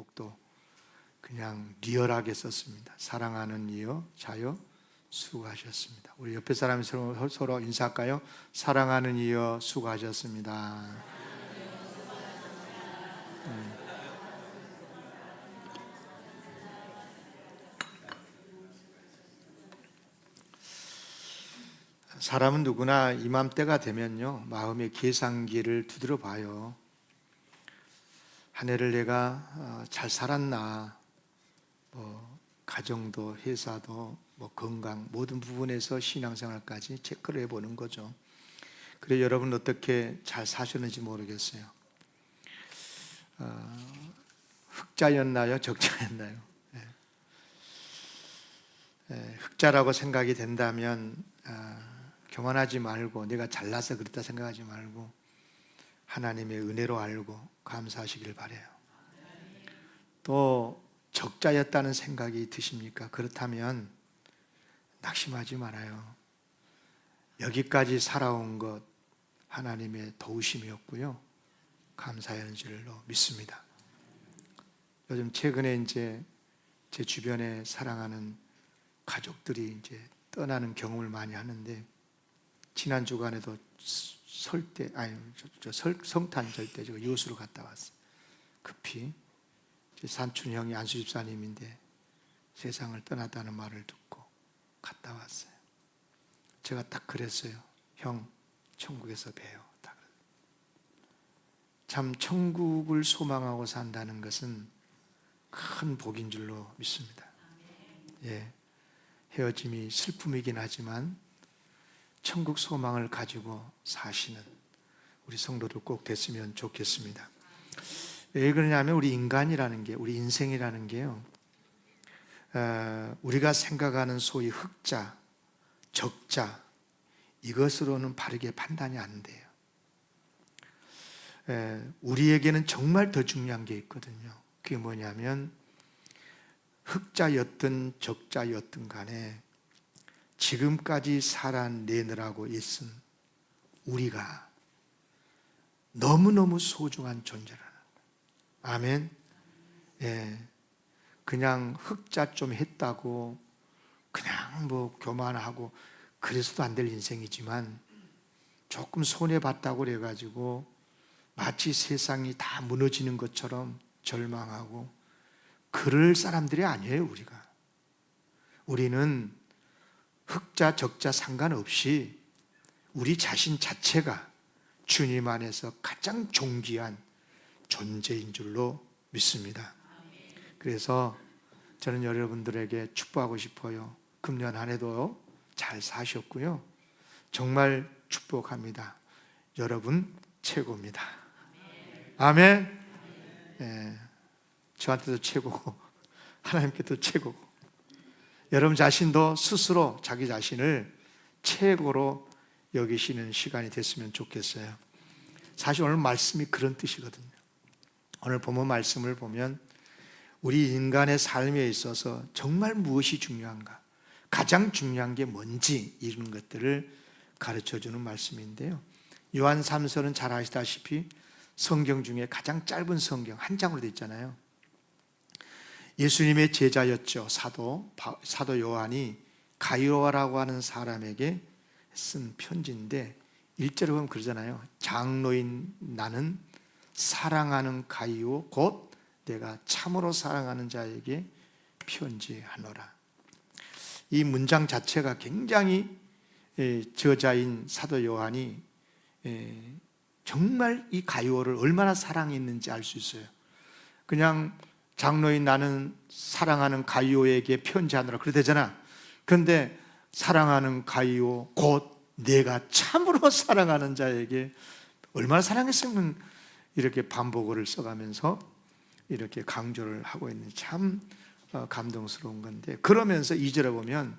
제목도 그냥 리얼하게 썼습니다. 사랑하는 이여 자여 수고하셨습니다. 우리 옆에 사람이 서로 인사할까요? 사랑하는 이여 수고하셨습니다. 사람은 누구나 이맘때가 되면요, 마음의 계산기를 두드려 봐요. 한 해를 내가 잘 살았나, 가정도 회사도 건강 모든 부분에서 신앙생활까지 체크를 해보는 거죠. 그래 여러분 어떻게 잘 사셨는지 모르겠어요. 흑자였나요? 적자였나요? 흑자라고 생각이 된다면 교만하지 말고, 내가 잘나서 그랬다 생각하지 말고 하나님의 은혜로 알고 감사하시길 바라요. 또 적자였다는 생각이 드십니까? 그렇다면 낙심하지 말아요. 여기까지 살아온 것 하나님의 도우심이었고요, 감사의 줄로 믿습니다. 요즘 최근에 이제 제 주변에 사랑하는 가족들이 이제 떠나는 경험을 많이 하는데, 지난 주간에도 성탄절 때 제가 여수로 갔다 왔어요. 급히 제 산춘 형이 안수 집사님인데 세상을 떠났다는 말을 듣고 갔다 왔어요. 제가 딱 그랬어요. 형, 천국에서 봬요. 참 천국을 소망하고 산다는 것은 큰 복인 줄로 믿습니다. 헤어짐이 슬픔이긴 하지만 천국 소망을 가지고 사시는 우리 성도들 꼭 됐으면 좋겠습니다. 왜 그러냐면 우리 인간이라는 게, 우리 인생이라는 게요, 우리가 생각하는 소위 흑자, 적자, 이것으로는 바르게 판단이 안 돼요. 우리에게는 정말 더 중요한 게 있거든요. 그게 뭐냐면 흑자였든 적자였든 간에 지금까지 살아내느라고 애쓴 우리가 너무너무 소중한 존재라는 거예요. 아멘. 그냥 흑자 좀 했다고 그냥 교만하고 그래서도 안 될 인생이지만, 조금 손해봤다고 그래가지고 마치 세상이 다 무너지는 것처럼 절망하고 그럴 사람들이 아니에요. 우리는 흑자 적자 상관없이 우리 자신 자체가 주님 안에서 가장 존귀한 존재인 줄로 믿습니다. 그래서 저는 여러분들에게 축복하고 싶어요. 금년 한 해도 잘 사셨고요, 정말 축복합니다. 여러분 최고입니다. 아멘. 저한테도 최고고 하나님께도 최고고, 여러분 자신도 스스로 자기 자신을 최고로 여기시는 시간이 됐으면 좋겠어요. 사실 오늘 말씀이 그런 뜻이거든요. 오늘 본문 말씀을 보면 우리 인간의 삶에 있어서 정말 무엇이 중요한가, 가장 중요한 게 뭔지, 이런 것들을 가르쳐주는 말씀인데요, 요한 3서는 잘 아시다시피 성경 중에 가장 짧은 성경 한 장으로 되어 있잖아요. 예수님의 제자였죠. 사도 요한이 가이오라고 하는 사람에게 쓴 편지인데 1절에 보면 그러잖아요. 장로인 나는 사랑하는 가이오 곧 내가 참으로 사랑하는 자에게 편지하노라. 이 문장 자체가 굉장히 저자인 사도 요한이 정말 이 가이오를 얼마나 사랑했는지 알 수 있어요. 그냥 장로인 나는 사랑하는 가이오에게 편지하노라 그러대잖아. 그런데 사랑하는 가이오 곧 내가 참으로 사랑하는 자에게, 얼마나 사랑했으면 이렇게 반복어를 써가면서 이렇게 강조를 하고 있는, 참 감동스러운 건데, 그러면서 2절에 보면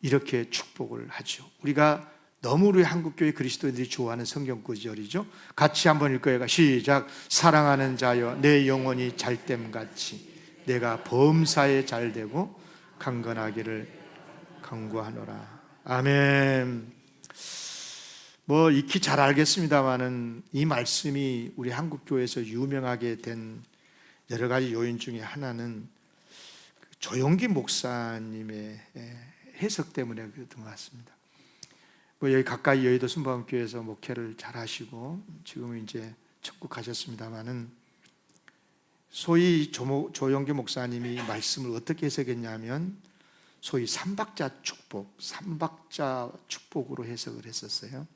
이렇게 축복을 하죠. 우리가 너무 우리 한국교회 그리스도인들이 좋아하는 성경 구절이죠. 같이 한번 읽어요. 시작. 사랑하는 자여 내 영혼이 잘됨같이 내가 범사에 잘되고 강건하기를 간구하노라. 아멘. 익히 잘 알겠습니다마는 이 말씀이 우리 한국교회에서 유명하게 된 여러 가지 요인 중에 하나는 조용기 목사님의 해석 때문에 그랬던 것 같습니다. 뭐 여기 가까이 여의도 순복음교회에서 목회를 잘 하시고 지금은 이제 천국하셨습니다마는 소위 조용기 목사님이 말씀을 어떻게 해석했냐면 소위 삼박자 축복으로 해석을 했었어요.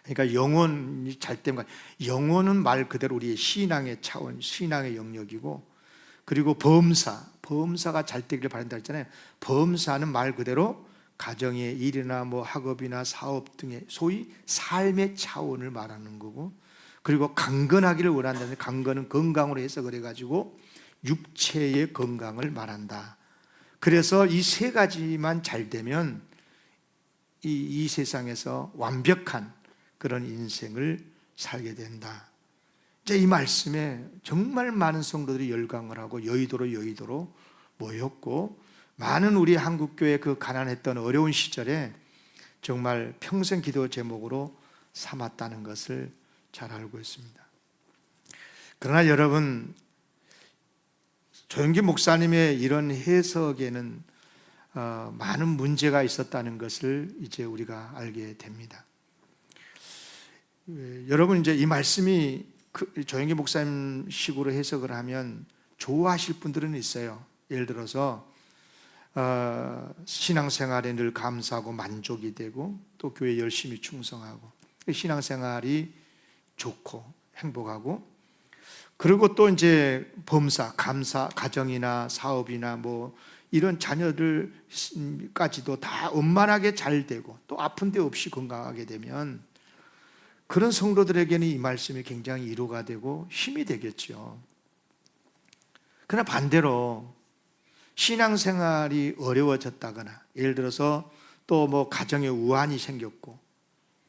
그러니까 영혼이 잘 때면 영혼은 말 그대로 우리의 신앙의 차원, 신앙의 영역이고, 그리고 범사가 잘 되기를 바란다 했잖아요. 범사는 말 그대로 가정의 일이나 뭐 학업이나 사업 등의 소위 삶의 차원을 말하는 거고, 그리고 강건하기를 원한다는, 강건은 건강으로 해석을 해가지고 육체의 건강을 말한다. 그래서 이 세 가지만 잘 되면 이 세상에서 완벽한 그런 인생을 살게 된다. 이제 이 말씀에 정말 많은 성도들이 열광을 하고 여의도로 모였고, 많은 우리 한국교회 그 가난했던 어려운 시절에 정말 평생 기도 제목으로 삼았다는 것을 잘 알고 있습니다. 그러나 여러분, 조영기 목사님의 이런 해석에는 많은 문제가 있었다는 것을 이제 우리가 알게 됩니다. 여러분, 이제 이 말씀이 조영기 목사님 식으로 해석을 하면 좋아하실 분들은 있어요. 예를 들어서 신앙생활에 늘 감사하고 만족이 되고, 또 교회에 열심히 충성하고, 신앙생활이 좋고 행복하고, 그리고 또 이제 범사, 감사, 가정이나 사업이나 뭐 이런 자녀들까지도 다 원만하게 잘 되고, 또 아픈 데 없이 건강하게 되면 그런 성도들에게는 이 말씀이 굉장히 위로가 되고 힘이 되겠죠. 그러나 반대로 신앙생활이 어려워졌다거나, 예를 들어서 또 뭐 가정에 우환이 생겼고,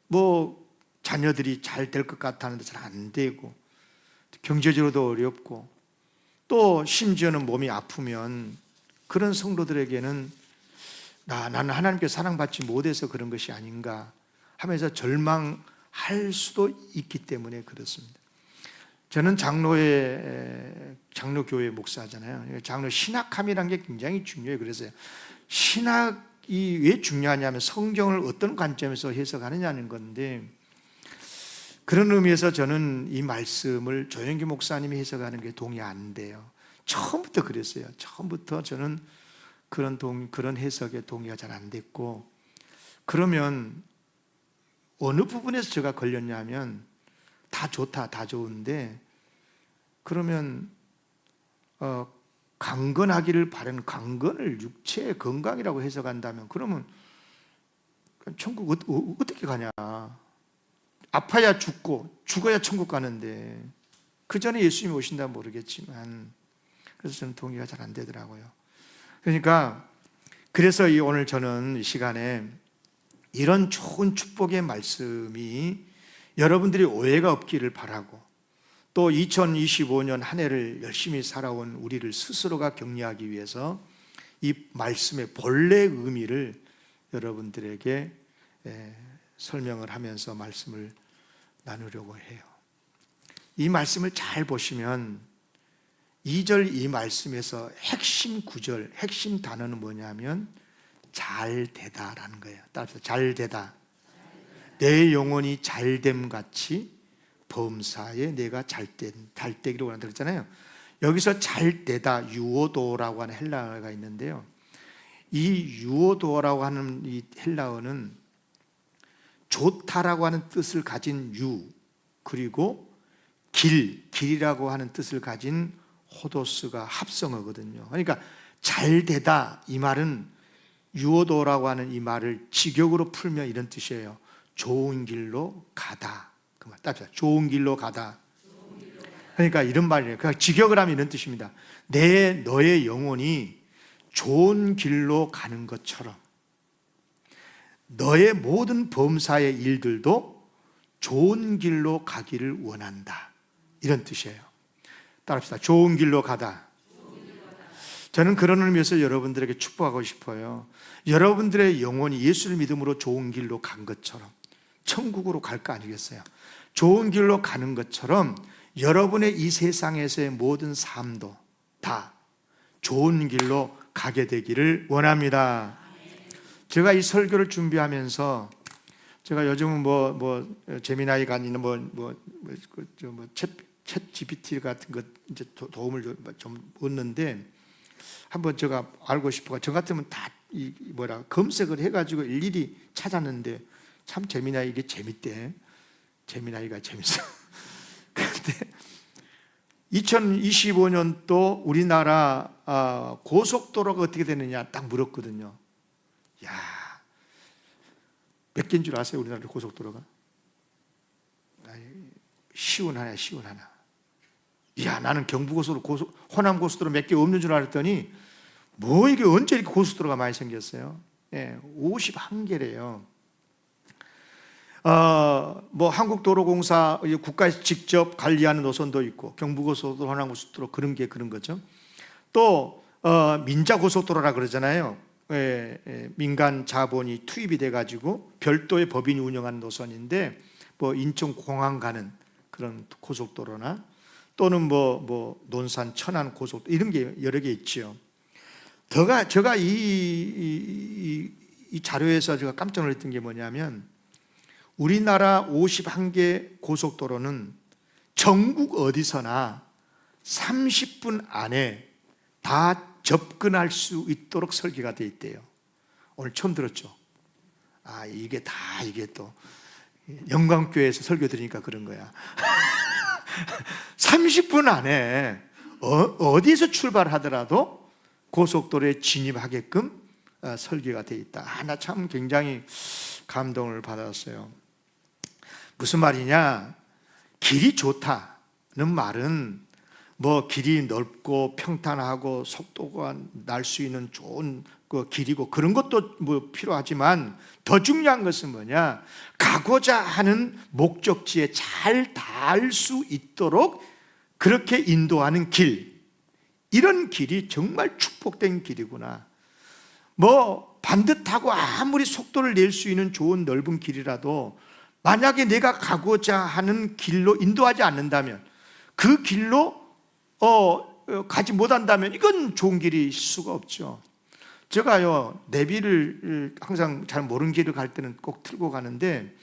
뭐 자녀들이 잘 될 것 같았는데 잘 안 되고, 경제적으로도 어렵고, 또 심지어는 몸이 아프면 그런 성도들에게는 나는 하나님께 사랑받지 못해서 그런 것이 아닌가 하면서 절망할 수도 있기 때문에 그렇습니다. 저는 장로교회 목사잖아요. 장로 신학함이라는 게 굉장히 중요해요. 그래서 신학이 왜 중요하냐면 성경을 어떤 관점에서 해석하느냐는 건데, 그런 의미에서 저는 이 말씀을 조영기 목사님이 해석하는 게 동의 안 돼요. 처음부터 그랬어요. 처음부터 저는 그런 해석에 동의가 잘 안 됐고, 그러면 어느 부분에서 제가 걸렸냐면, 다 좋다, 다 좋은데, 그러면 강건하기를 바라는 강건을 육체의 건강이라고 해석한다면, 그러면 천국 어떻게 가냐? 아파야 죽고 죽어야 천국 가는데, 그 전에 예수님이 오신다면 모르겠지만, 그래서 저는 동의가 잘 안 되더라고요. 그러니까 그래서 오늘 저는 이 시간에 이런 좋은 축복의 말씀이 여러분들이 오해가 없기를 바라고, 또 2025년 한 해를 열심히 살아온 우리를 스스로가 격려하기 위해서 이 말씀의 본래 의미를 여러분들에게 설명을 하면서 말씀을 나누려고 해요. 이 말씀을 잘 보시면 2절 이 말씀에서 핵심 구절, 핵심 단어는 뭐냐면 잘 되다라는 거예요. 따라서 잘 되다. 내 영혼이 잘됨 같이 범사에 내가 잘되기를 원한다 그랬잖아요. 여기서 잘되다, 유오도라고 하는 헬라어가 있는데요. 이 유오도라고 하는 이 헬라어는 좋다라고 하는 뜻을 가진 유, 그리고 길이라고 하는 뜻을 가진 호도스가 합성어거든요. 그러니까 잘되다 이 말은 유오도라고 하는 이 말을 직역으로 풀면 이런 뜻이에요. 좋은 길로 가다. 그 말 따져. 좋은 길로 가다. 그러니까 이런 말이에요. 그러니까 직역을 하면 이런 뜻입니다. 너의 영혼이 좋은 길로 가는 것처럼 너의 모든 범사의 일들도 좋은 길로 가기를 원한다. 이런 뜻이에요. 따라합시다. 좋은 길로 가다. 저는 그런 의미에서 여러분들에게 축복하고 싶어요. 여러분들의 영혼이 예수를 믿음으로 좋은 길로 간 것처럼 천국으로 갈 거 아니겠어요? 좋은 길로 가는 것처럼 여러분의 이 세상에서의 모든 삶도 다 좋은 길로 가게 되기를 원합니다. 제가 이 설교를 준비하면서 제가 요즘은 제미나이가 아니는 챗 GPT 같은 것 이제 도움을 좀 얻는데 한번 제가 알고 싶어가 저 같으면 다 검색을 해가지고 일일이 찾았는데 참 제미나이 이게 재밌대. 제미나이가 재밌어. 그런데 2025년도 우리나라 고속도로가 어떻게 되느냐 딱 물었거든요. 야, 몇 개인 줄 아세요? 우리나라 고속도로가? 쉬운 하나. 야, 나는 경부고속도로, 호남고속도로 몇 개 없는 줄 알았더니 이게 언제 이렇게 고속도로가 많이 생겼어요? 51개래요. 한국도로공사 국가에서 직접 관리하는 노선도 있고 경부고속도로, 호남고속도로 그런 거죠. 또 민자고속도로라 그러잖아요. 민간 자본이 투입이 돼가지고 별도의 법인이 운영하는 노선인데 인천공항 가는 그런 고속도로나 또는 논산 천안 고속도로 이런 게 여러 개 있죠. 제가 이 자료에서 제가 깜짝 놀랐던 게 뭐냐면 우리나라 51개 고속도로는 전국 어디서나 30분 안에 다 접근할 수 있도록 설계가 되어 있대요. 오늘 처음 들었죠? 이게 또 영광교회에서 설교 드리니까 그런 거야. 30분 안에 어디에서 출발하더라도 고속도로에 진입하게끔 설계가 되어 있다. 나 참 굉장히 감동을 받았어요. 무슨 말이냐? 길이 좋다는 말은 길이 넓고 평탄하고 속도가 날 수 있는 좋은 길이고 그런 것도 필요하지만 더 중요한 것은 뭐냐? 가고자 하는 목적지에 잘 닿을 수 있도록 그렇게 인도하는 길, 이런 길이 정말 축복된 길이구나. 반듯하고 아무리 속도를 낼 수 있는 좋은 넓은 길이라도 만약에 내가 가고자 하는 길로 인도하지 않는다면, 그 길로 가지 못한다면 이건 좋은 길일 수가 없죠. 제가요 내비를 항상 잘 모르는 길을 갈 때는 꼭 틀고 가는데,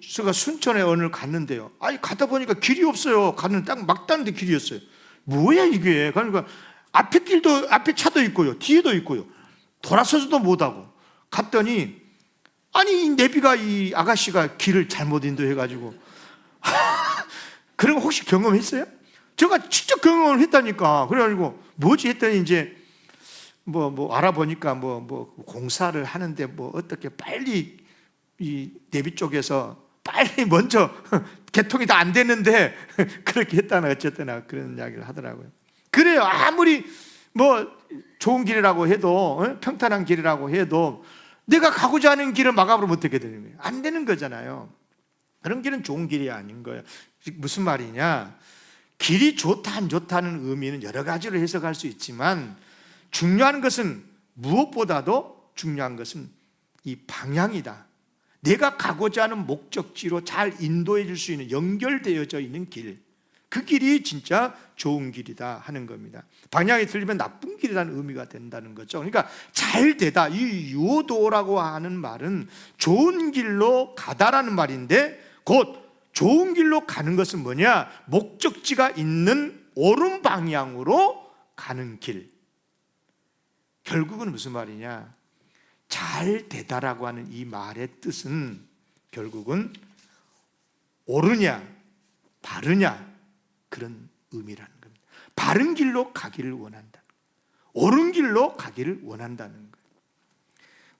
제가 순천에 어느 갔는데요, 가다 보니까 길이 없어요. 가는 딱 막다른데 길이었어요. 뭐야 이게? 그러니까 앞에 차도 있고요, 뒤에도 있고요, 돌아서지도 못하고 갔더니 이 내비가 이 아가씨가 길을 잘못 인도해가지고 그런 거 혹시 경험했어요? 제가 직접 경험을 했다니까. 그래가지고 뭐지 했더니 이제 알아보니까 공사를 하는데 어떻게 빨리 이 내비 쪽에서 빨리 먼저 개통이 다 안 됐는데 그렇게 했다나 어쨌거나 그런 이야기를 하더라고요. 그래요. 아무리 좋은 길이라고 해도, 평탄한 길이라고 해도 내가 가고자 하는 길을 막아버리면 어떻게 되는 거예요? 안 되는 거잖아요. 그런 길은 좋은 길이 아닌 거예요. 무슨 말이냐? 길이 좋다 안 좋다는 의미는 여러 가지로 해석할 수 있지만, 중요한 것은, 무엇보다도 중요한 것은 이 방향이다. 내가 가고자 하는 목적지로 잘 인도해 줄 수 있는, 연결되어져 있는 길, 그 길이 진짜 좋은 길이다 하는 겁니다. 방향이 틀리면 나쁜 길이라는 의미가 된다는 거죠. 그러니까 잘 되다, 이 유도라고 하는 말은 좋은 길로 가다라는 말인데, 곧 좋은 길로 가는 것은 뭐냐? 목적지가 있는 옳은 방향으로 가는 길. 결국은 무슨 말이냐? 잘 되다라고 하는 이 말의 뜻은 결국은 옳으냐 바르냐 그런 의미라는 겁니다. 바른 길로 가기를 원한다, 옳은 길로 가기를 원한다는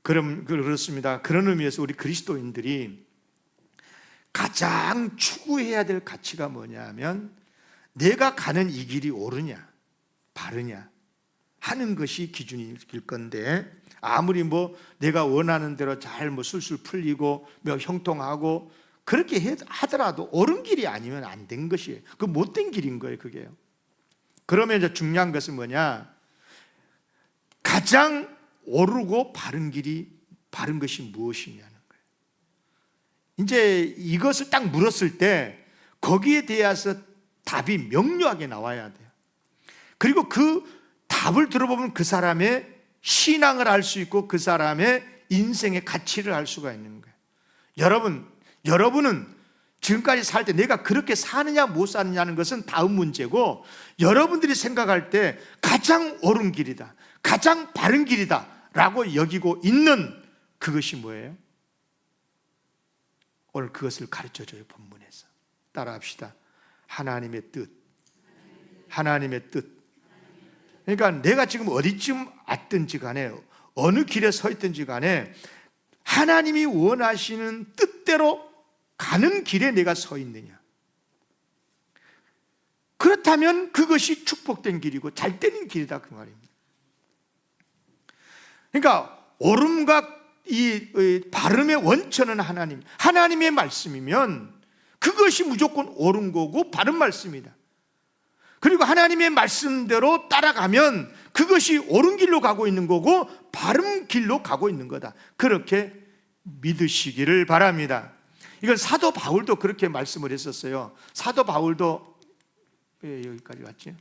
거예요. 그렇습니다. 그런 의미에서 우리 그리스도인들이 가장 추구해야 될 가치가 뭐냐면, 내가 가는 이 길이 옳으냐 바르냐 하는 것이 기준일 건데, 아무리 내가 원하는 대로 잘 술술 풀리고 형통하고 그렇게 하더라도 옳은 길이 아니면 안 된 것이에요. 그 못된 길인 거예요, 그게요. 그러면 이제 중요한 것은 뭐냐? 가장 옳고 바른 것이 무엇이냐는 거예요. 이제 이것을 딱 물었을 때 거기에 대해서 답이 명료하게 나와야 돼요. 그리고 그 답을 들어보면 그 사람의 신앙을 알 수 있고 그 사람의 인생의 가치를 알 수가 있는 거예요. 여러분은 지금까지 살 때 내가 그렇게 사느냐 못 사느냐는 것은 다음 문제고, 여러분들이 생각할 때 가장 옳은 길이다, 가장 바른 길이다 라고 여기고 있는 그것이 뭐예요? 오늘 그것을 가르쳐줘요. 본문에서 따라합시다. 하나님의 뜻. 하나님의 뜻. 그러니까 내가 지금 어디쯤 왔든지 간에 어느 길에 서 있든지 간에 하나님이 원하시는 뜻대로 가는 길에 내가 서 있느냐, 그렇다면 그것이 축복된 길이고 잘 되는 길이다, 그 말입니다. 그러니까 옳음과 이 발음의 원천은 하나님의 말씀이면 그것이 무조건 옳은 거고 바른 말씀이다. 그리고 하나님의 말씀대로 따라가면 그것이 옳은 길로 가고 있는 거고 바른 길로 가고 있는 거다. 그렇게 믿으시기를 바랍니다. 이건 사도 바울도 그렇게 말씀을 했었어요. 사도 바울도 여기까지 왔죠.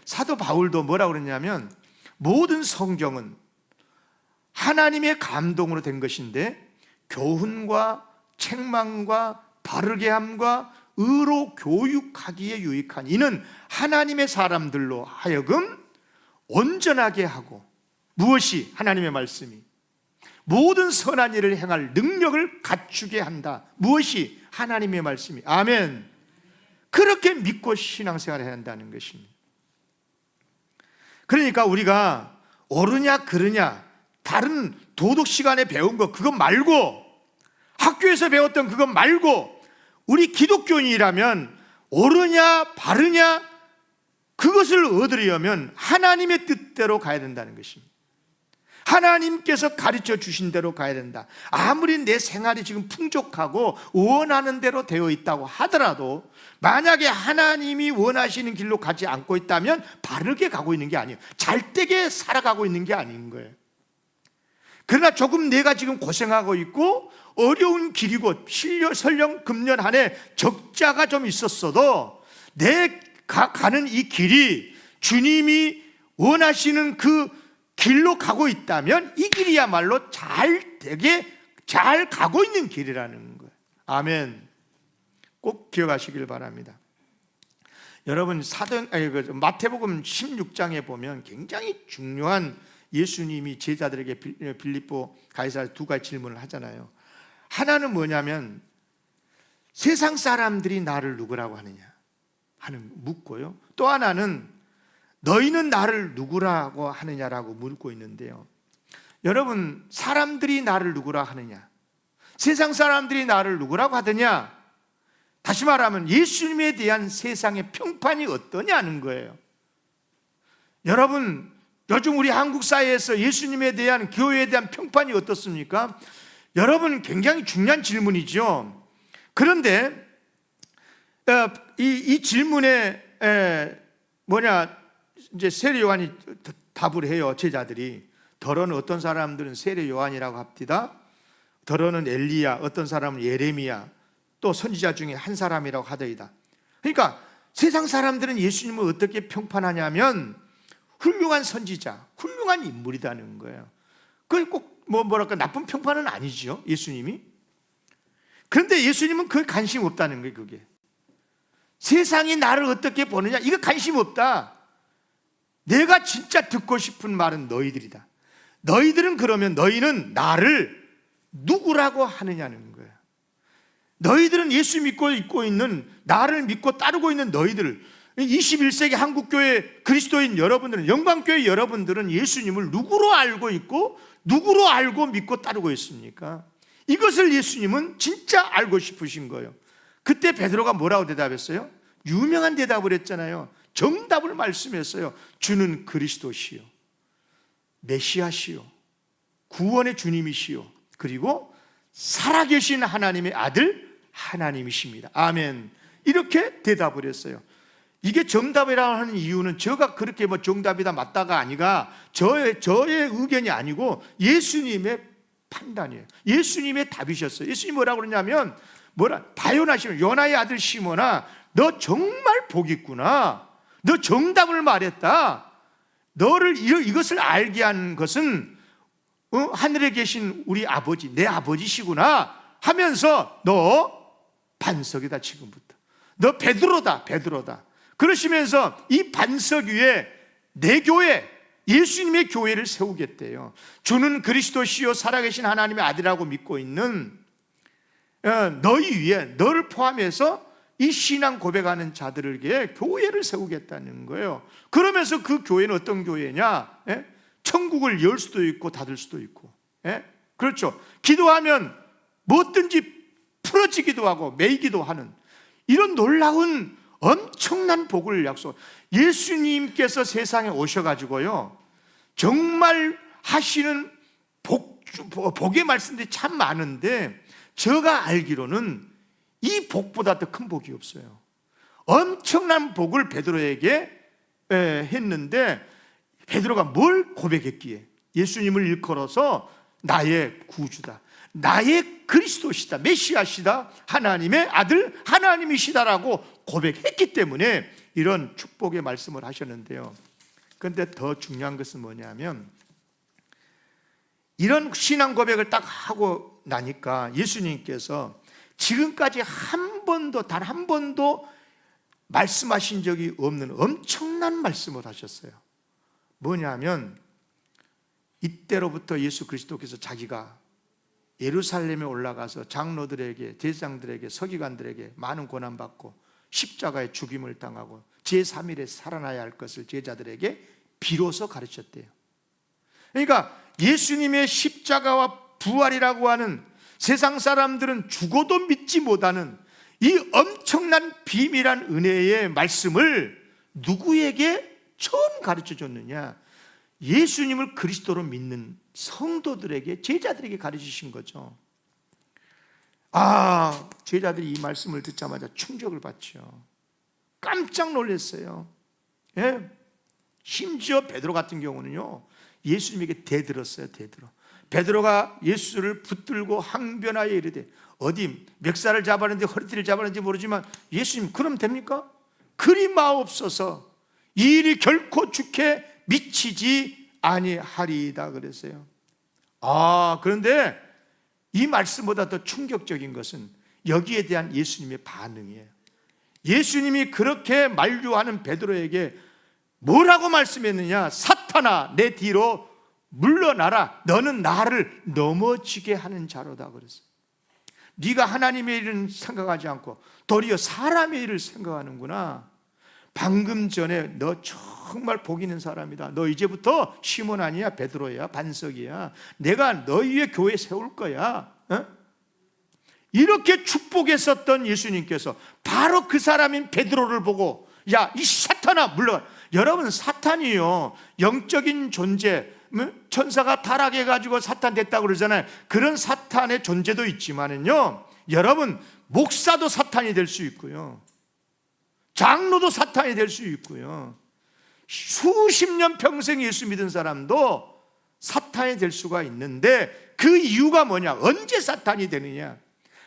사도 바울도 뭐라고 그랬냐면, 모든 성경은 하나님의 감동으로 된 것인데 교훈과 책망과 바르게 함과 의로 교육하기에 유익한, 이는 하나님의 사람들로 하여금 온전하게 하고, 무엇이? 하나님의 말씀이 모든 선한 일을 행할 능력을 갖추게 한다. 무엇이? 하나님의 말씀이. 아멘. 그렇게 믿고 신앙생활을 해야 한다는 것입니다. 그러니까 우리가 옳으냐 그르냐, 다른 도덕 시간에 배운 거 그것 말고, 학교에서 배웠던 그것 말고, 우리 기독교인이라면 옳으냐 바르냐 그것을 얻으려면 하나님의 뜻대로 가야 된다는 것입니다. 하나님께서 가르쳐 주신 대로 가야 된다. 아무리 내 생활이 지금 풍족하고 원하는 대로 되어 있다고 하더라도 만약에 하나님이 원하시는 길로 가지 않고 있다면 바르게 가고 있는 게 아니에요. 잘되게 살아가고 있는 게 아닌 거예요. 그러나 조금 내가 지금 고생하고 있고 어려운 길이고 설령 금년 한 해 적자가 좀 있었어도 내가 가는 이 길이 주님이 원하시는 그 길로 가고 있다면 이 길이야말로 잘되게 잘 가고 있는 길이라는 거예요. 아멘. 꼭 기억하시길 바랍니다. 여러분 마태복음 16장에 보면 굉장히 중요한, 예수님이 제자들에게 빌립보 가이사랴 두 가지 질문을 하잖아요. 하나는 뭐냐면 세상 사람들이 나를 누구라고 하느냐 하는 묻고요. 또 하나는 너희는 나를 누구라고 하느냐라고 묻고 있는데요. 여러분, 사람들이 나를 누구라 하느냐, 세상 사람들이 나를 누구라고 하느냐, 다시 말하면 예수님에 대한 세상의 평판이 어떠냐는 거예요. 여러분, 요즘 우리 한국 사회에서 예수님에 대한, 교회에 대한 평판이 어떻습니까? 여러분, 굉장히 중요한 질문이죠. 그런데 이 질문에 이제 세례 요한이 답을 해요. 제자들이. 더러는 어떤 사람들은 세례 요한이라고 합디다. 더러는 엘리야, 어떤 사람은 예레미야, 또 선지자 중에 한 사람이라고 하더이다. 그러니까 세상 사람들은 예수님을 어떻게 평판하냐면 훌륭한 선지자, 훌륭한 인물이라는 거예요. 그게 꼭 뭐랄까 나쁜 평판은 아니죠, 예수님이. 그런데 예수님은 그게 관심 없다는 거예요. 그게 세상이 나를 어떻게 보느냐, 이거 관심 없다. 내가 진짜 듣고 싶은 말은 너희들이다. 너희들은 그러면 너희는 나를 누구라고 하느냐는 거예요. 너희들은 예수 믿고 있는, 나를 믿고 따르고 있는 너희들, 21세기 한국교회 그리스도인 여러분들은, 영광교회 여러분들은 예수님을 누구로 알고 있고 누구로 알고 믿고 따르고 있습니까? 이것을 예수님은 진짜 알고 싶으신 거예요. 그때 베드로가 뭐라고 대답했어요? 유명한 대답을 했잖아요. 정답을 말씀했어요. 주는 그리스도시요, 메시아시요, 구원의 주님이시요, 그리고 살아계신 하나님의 아들 하나님이십니다. 아멘. 이렇게 대답을 했어요. 이게 정답이라고 하는 이유는 제가 그렇게 정답이다 맞다가 아니라 저의 의견이 아니고 예수님의 판단이에요. 예수님의 답이셨어요. 예수님이 뭐라고 그러냐면, 바요나 시몬, 요나의 아들 시몬아, 너 정말 복 있구나. 너 정답을 말했다. 너를 이것을 알게 한 것은 하늘에 계신 우리 아버지, 내 아버지시구나 하면서 너 반석이다 지금부터. 너 베드로다, 베드로다. 그러시면서 이 반석 위에 내 교회, 예수님의 교회를 세우겠대요. 주는 그리스도시요 살아계신 하나님의 아들이라고 믿고 있는 너희 위에, 너를 포함해서 이 신앙 고백하는 자들에게 교회를 세우겠다는 거예요. 그러면서 그 교회는 어떤 교회냐? 천국을 열 수도 있고 닫을 수도 있고, 그렇죠. 기도하면 뭐든지 풀어지기도 하고 매이기도 하는 이런 놀라운 엄청난 복을 약속. 예수님께서 세상에 오셔가지고요, 정말 하시는 복의 말씀들이 참 많은데, 제가 알기로는 이 복보다 더 큰 복이 없어요. 엄청난 복을 베드로에게 했는데, 베드로가 뭘 고백했기에? 예수님을 일컬어서 나의 구주다, 나의 그리스도시다, 메시아시다, 하나님의 아들, 하나님이시다라고 고백했기 때문에 이런 축복의 말씀을 하셨는데요. 그런데 더 중요한 것은 뭐냐면, 이런 신앙 고백을 딱 하고 나니까 예수님께서 지금까지 단 한 번도 말씀하신 적이 없는 엄청난 말씀을 하셨어요. 뭐냐면, 이때로부터 예수 그리스도께서 자기가 예루살렘에 올라가서 장로들에게, 제사장들에게, 서기관들에게 많은 고난받고 십자가의 죽임을 당하고 제3일에 살아나야 할 것을 제자들에게 비로소 가르쳤대요. 그러니까 예수님의 십자가와 부활이라고 하는 세상 사람들은 죽어도 믿지 못하는 이 엄청난 비밀한 은혜의 말씀을 누구에게 처음 가르쳐 줬느냐? 예수님을 그리스도로 믿는 성도들에게, 제자들에게 가르치신 거죠. 제자들이 이 말씀을 듣자마자 충격을 받죠. 깜짝 놀랐어요. 심지어 베드로 같은 경우는요, 예수님에게 대들었어요. 베드로가 예수를 붙들고 항변하여 이르되, 어디 멱살을 잡았는지 허리띠를 잡았는지 모르지만, 예수님 그럼 됩니까? 그리 마옵소서. 이 일이 결코 주께 미치지 아니하리이다 그랬어요. 그런데 이 말씀보다 더 충격적인 것은 여기에 대한 예수님의 반응이에요. 예수님이 그렇게 만류하는 베드로에게 뭐라고 말씀했느냐? 사탄아, 내 뒤로 물러나라. 너는 나를 넘어지게 하는 자로다 그랬어요. 네가 하나님의 일은 생각하지 않고 도리어 사람의 일을 생각하는구나. 방금 전에 너 정말 복 있는 사람이다. 너 이제부터 시몬 아니야, 베드로야, 반석이야. 내가 너희 위에 교회 세울 거야. 이렇게 축복했었던 예수님께서 바로 그 사람인 베드로를 보고, 야, 이 사탄아 물러가. 여러분, 사탄이요, 영적인 존재, 천사가 타락해가지고 사탄 됐다고 그러잖아요. 그런 사탄의 존재도 있지만은요, 여러분, 목사도 사탄이 될 수 있고요, 장로도 사탄이 될 수 있고요, 수십 년 평생 예수 믿은 사람도 사탄이 될 수가 있는데, 그 이유가 뭐냐? 언제 사탄이 되느냐?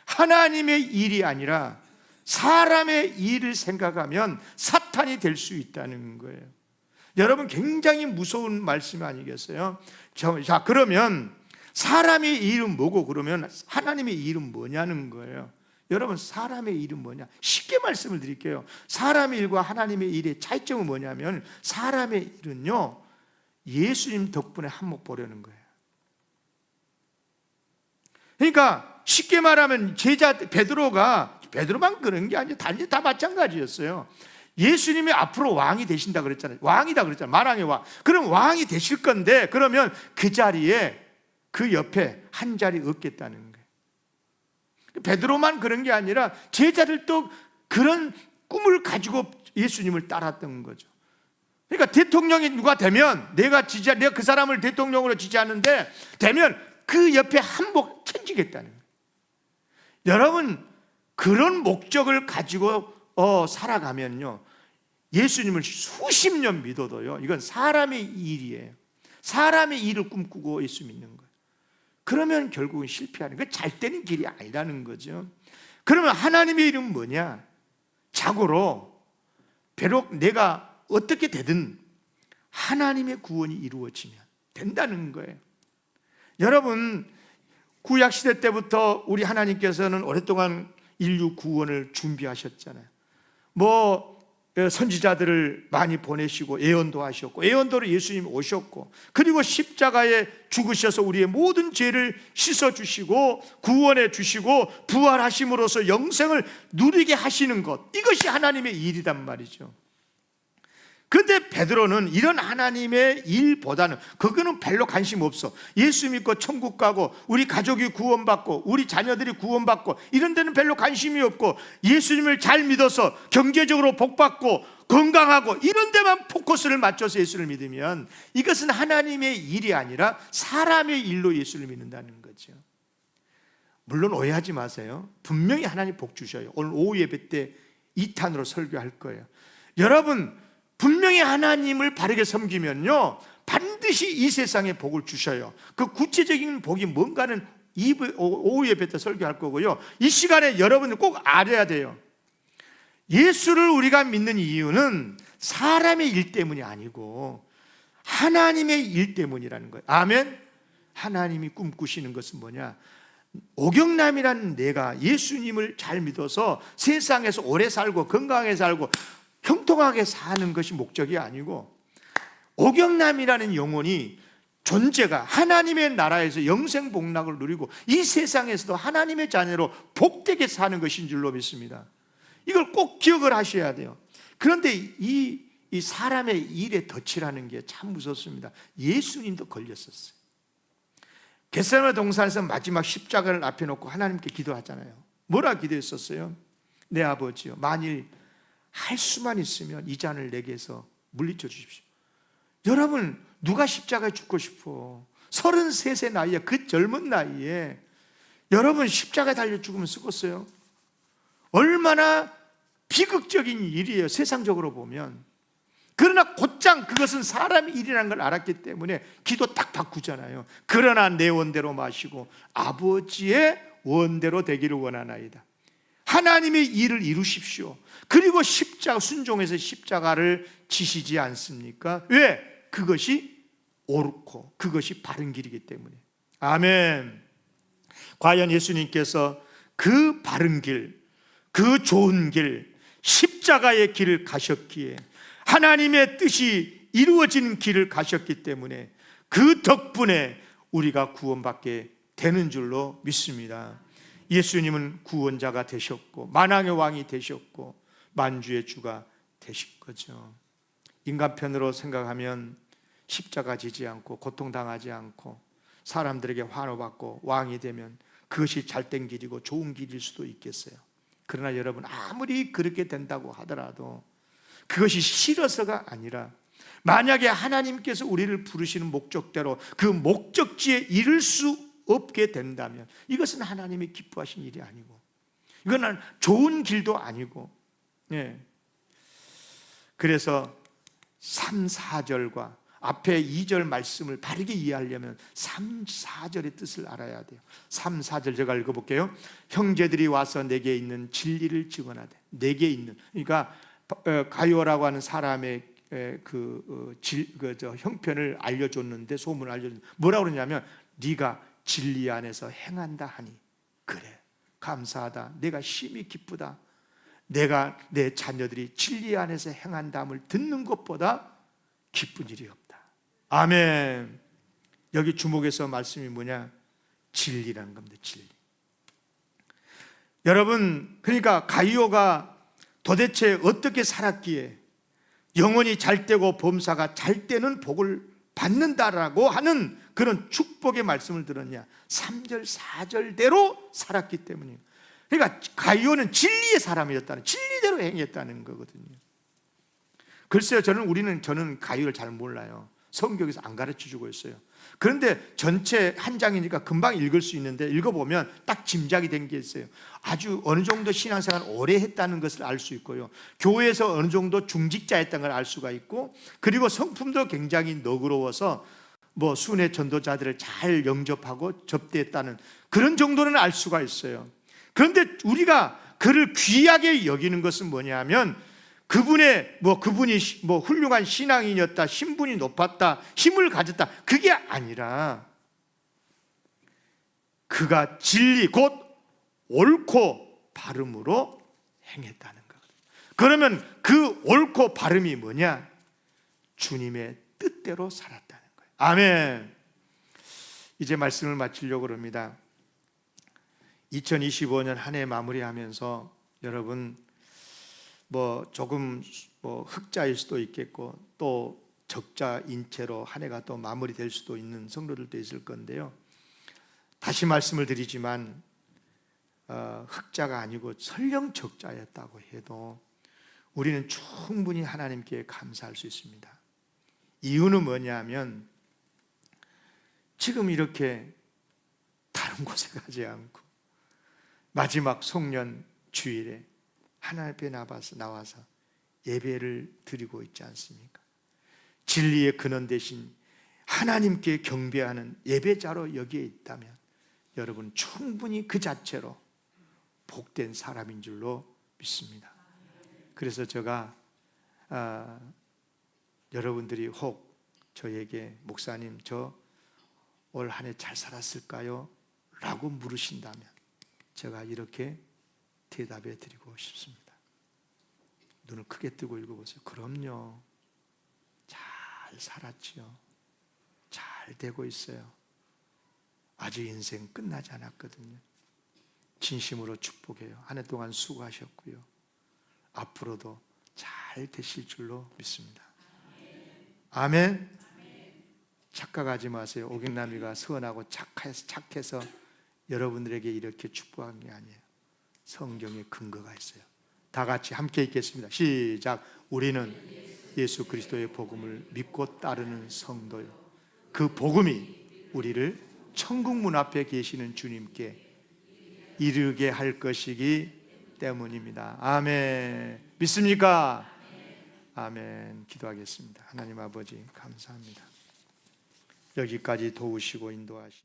하나님의 일이 아니라 사람의 일을 생각하면 사탄이 될 수 있다는 거예요. 여러분, 굉장히 무서운 말씀 아니겠어요? 자, 그러면 사람의 일은 뭐고, 그러면 하나님의 일은 뭐냐는 거예요. 여러분, 사람의 일은 뭐냐? 쉽게 말씀을 드릴게요. 사람의 일과 하나님의 일의 차이점은 뭐냐면, 사람의 일은요, 예수님 덕분에 한몫 보려는 거예요. 그러니까 쉽게 말하면 베드로만 그런 게 아니라 다 마찬가지였어요. 예수님이 앞으로 왕이 되신다 그랬잖아요. 왕이다 그랬잖아요. 만왕의 왕. 그럼 왕이 되실 건데, 그러면 그 자리에, 그 옆에 한 자리 얻겠다는 거예요. 베드로만 그런 게 아니라 제자들도 그런 꿈을 가지고 예수님을 따랐던 거죠. 그러니까 대통령이 누가 되면, 내가 그 사람을 대통령으로 지지하는데 되면 그 옆에 한몫 챙기겠다는 거예요. 여러분, 그런 목적을 가지고 살아가면요, 예수님을 수십 년 믿어도요, 이건 사람의 일이에요. 사람의 일을 꿈꾸고 예수 믿는 거예요. 그러면 결국은 실패하는 거예요. 잘 되는 길이 아니라는 거죠. 그러면 하나님의 일은 뭐냐? 자고로 비록 내가 어떻게 되든 하나님의 구원이 이루어지면 된다는 거예요. 여러분, 구약시대 때부터 우리 하나님께서는 오랫동안 인류 구원을 준비하셨잖아요. 선지자들을 많이 보내시고 예언도 하셨고, 예언도로 예수님이 오셨고, 그리고 십자가에 죽으셔서 우리의 모든 죄를 씻어주시고 구원해 주시고 부활하심으로써 영생을 누리게 하시는 것, 이것이 하나님의 일이란 말이죠. 그런데 베드로는 이런 하나님의 일보다는 그거는 별로 관심 없어. 예수 믿고 천국 가고 우리 가족이 구원받고 우리 자녀들이 구원받고 이런 데는 별로 관심이 없고, 예수님을 잘 믿어서 경제적으로 복받고 건강하고 이런 데만 포커스를 맞춰서 예수를 믿으면 이것은 하나님의 일이 아니라 사람의 일로 예수를 믿는다는 거죠. 물론 오해하지 마세요. 분명히 하나님 복 주셔요. 오늘 오후 예배 때 2탄으로 설교할 거예요. 여러분, 분명히 하나님을 바르게 섬기면요 반드시 이 세상에 복을 주셔요. 그 구체적인 복이 뭔가는 오후 예배 때 설교할 거고요, 이 시간에 여러분들 꼭 알아야 돼요. 예수를 우리가 믿는 이유는 사람의 일 때문이 아니고 하나님의 일 때문이라는 거예요. 아멘. 하나님이 꿈꾸시는 것은 뭐냐? 오경남이라는 내가 예수님을 잘 믿어서 세상에서 오래 살고 건강하게 살고 형통하게 사는 것이 목적이 아니고, 오경남이라는 영혼이 존재가 하나님의 나라에서 영생복락을 누리고 이 세상에서도 하나님의 자녀로 복되게 사는 것인 줄로 믿습니다. 이걸 꼭 기억을 하셔야 돼요. 그런데 이 사람의 일에 덫이라는 게 참 무섭습니다. 예수님도 걸렸었어요. 겟세마네 동산에서 마지막 십자가를 앞에 놓고 하나님께 기도하잖아요. 뭐라 기도했었어요? 내 아버지요, 만일 할 수만 있으면 이 잔을 내게서 물리쳐 주십시오. 여러분, 누가 십자가에 죽고 싶어? 33세 나이에, 그 젊은 나이에 여러분 십자가에 달려 죽으면 쓰겠어요? 얼마나 비극적인 일이에요, 세상적으로 보면. 그러나 곧장 그것은 사람의 일이라는 걸 알았기 때문에 기도 딱 바꾸잖아요. 그러나 내 원대로 마시고 아버지의 원대로 되기를 원하나이다. 하나님의 일을 이루십시오. 그리고 순종해서 십자가를 지시지 않습니까? 왜? 그것이 옳고 그것이 바른 길이기 때문에. 아멘. 과연 예수님께서 그 바른 길, 그 좋은 길, 십자가의 길을 가셨기에, 하나님의 뜻이 이루어지는 길을 가셨기 때문에 그 덕분에 우리가 구원받게 되는 줄로 믿습니다. 예수님은 구원자가 되셨고 만왕의 왕이 되셨고 만주의 주가 되신 거죠. 인간편으로 생각하면 십자가 지지 않고 고통당하지 않고 사람들에게 환호받고 왕이 되면 그것이 잘된 길이고 좋은 길일 수도 있겠어요. 그러나 여러분, 아무리 그렇게 된다고 하더라도 그것이 싫어서가 아니라, 만약에 하나님께서 우리를 부르시는 목적대로 그 목적지에 이를 수 없게 된다면 이것은 하나님이 기뻐하신 일이 아니고, 이거는 좋은 길도 아니고. 그래서 3, 4절과 앞에 2절 말씀을 바르게 이해하려면 3, 4절의 뜻을 알아야 돼요. 3, 4절 제가 읽어볼게요. 형제들이 와서 내게 있는 진리를 증언하되, 내게 있는, 그러니까 가요라고 하는 사람의 형편을 알려줬는데, 소문을 알려줬는데 뭐라고 그러냐면, 네가 진리 안에서 행한다 하니 그래, 감사하다, 내가 심히 기쁘다. 내가 내 자녀들이 진리 안에서 행한다함을 듣는 것보다 기쁜 일이 없다. 아멘. 여기 주목해서 말씀이 뭐냐? 진리라는 겁니다. 진리. 여러분, 그러니까 가이오가 도대체 어떻게 살았기에 영혼이 잘되고 범사가 잘되는 복을 받는다라고 하는 그런 축복의 말씀을 들었냐? 3절 4절대로 살았기 때문이에요. 그러니까 가이오는 진리의 사람이었다는, 진리대로 행했다는 거거든요. 글쎄요, 저는 가이오를 잘 몰라요. 성경에서 안 가르쳐주고 있어요. 그런데 전체 한 장이니까 금방 읽을 수 있는데, 읽어보면 딱 짐작이 된 게 있어요. 아주 어느 정도 신앙생활 오래 했다는 것을 알 수 있고요, 교회에서 어느 정도 중직자였다는 걸 알 수가 있고, 그리고 성품도 굉장히 너그러워서 순회 전도자들을 잘 영접하고 접대했다는 그런 정도는 알 수가 있어요. 그런데 우리가 그를 귀하게 여기는 것은 뭐냐면 그분이 훌륭한 신앙인이었다, 신분이 높았다, 힘을 가졌다, 그게 아니라 그가 진리 곧 옳고 바름으로 행했다는 것. 그러면 그 옳고 바름이 뭐냐? 주님의 뜻대로 살았다는 거예요. 아멘. 이제 말씀을 마치려고 합니다. 2025년 한 해 마무리하면서 여러분 조금 흑자일 수도 있겠고 또 적자인 채로 한 해가 또 마무리될 수도 있는 성도들도 있을 건데요. 다시 말씀을 드리지만 흑자가 아니고 설령 적자였다고 해도 우리는 충분히 하나님께 감사할 수 있습니다. 이유는 뭐냐면 지금 이렇게 다른 곳에 가지 않고 마지막 송년 주일에 하나님 앞에 나와서 예배를 드리고 있지 않습니까? 진리의 근원 대신 하나님께 경배하는 예배자로 여기에 있다면 여러분 충분히 그 자체로 복된 사람인 줄로 믿습니다. 그래서 제가 여러분들이 혹 저에게 목사님 저 올 한 해 잘 살았을까요? 라고 물으신다면 제가 이렇게 대답해 드리고 싶습니다. 눈을 크게 뜨고 읽어보세요. 그럼요. 잘 살았지요. 잘 되고 있어요. 아직 인생 끝나지 않았거든요. 진심으로 축복해요. 한 해 동안 수고하셨고요. 앞으로도 잘 되실 줄로 믿습니다. 아멘. 착각하지 마세요. 오경남이가 선하고 착해서 여러분들에게 이렇게 축복한 게 아니에요. 성경에 근거가 있어요. 다 같이 함께 읽겠습니다. 시작. 우리는 예수 그리스도의 복음을 믿고 따르는 성도요. 그 복음이 우리를 천국 문 앞에 계시는 주님께 이르게 할 것이기 때문입니다. 아멘. 믿습니까? 아멘. 기도하겠습니다. 하나님 아버지 감사합니다. 여기까지 도우시고 인도하시고